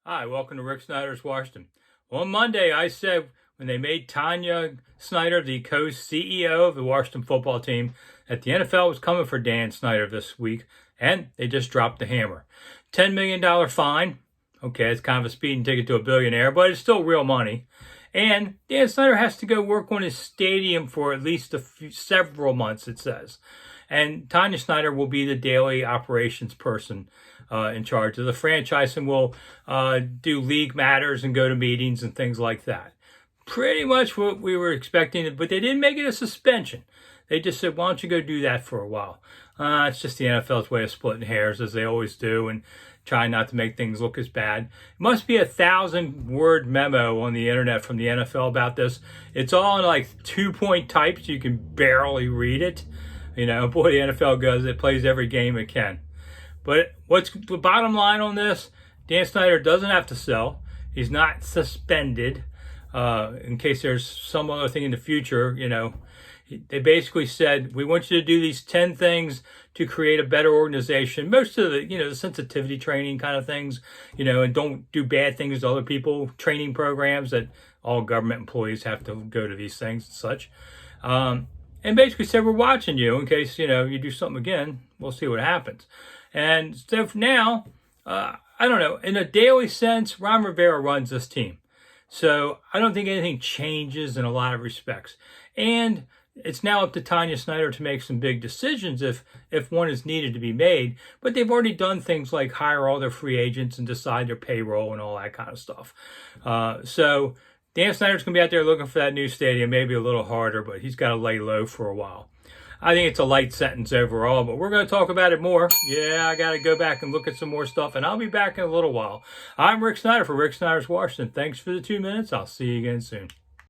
Hi, welcome to Rick Snyder's Washington. On Monday, I said when they made Dan Snyder the co-CEO of the Washington football team that the NFL was coming for Dan Snyder this week, and they just dropped the hammer. $10 million fine. Okay, it's kind of a speeding ticket to a billionaire, but it's still real money. And Dan Snyder has to go work on his stadium for at least several months, it says. And Tanya Snyder will be the daily operations person in charge of the franchise and will do league matters and go to meetings and things like that. Pretty much what we were expecting, but they didn't make it a suspension. They just said, why don't you go do that for a while? It's just the NFL's way of splitting hairs, as they always do, and trying not to make things look as bad. It must be a 1,000-word memo on the internet from the NFL about this. It's all in like 2-point type, so you can barely read it. You know, boy, the NFL goes, it plays every game it can. But what's the bottom line on this? Dan Snyder doesn't have to sell. He's not suspended. In case there's some other thing in the future, you know, they basically said, we want you to do these 10 things to create a better organization. Most of the, the sensitivity training kind of things, and don't do bad things to other people, training programs that all government employees have to go to these things and such. And basically said, we're watching you in case, you do something again. We'll see what happens. And so for now, I don't know, in a daily sense, Ron Rivera runs this team. So I don't think anything changes in a lot of respects. And it's now up to Tanya Snyder to make some big decisions if one is needed to be made. But they've already done things like hire all their free agents and decide their payroll and all that kind of stuff. So Dan Snyder's going to be out there looking for that new stadium, maybe a little harder, but he's got to lay low for a while. I think it's a light sentence overall, but we're going to talk about it more. Yeah, I got to go back and look at some more stuff, and I'll be back in a little while. I'm Rick Snyder for Rick Snyder's Washington. Thanks for the 2 minutes. I'll see you again soon.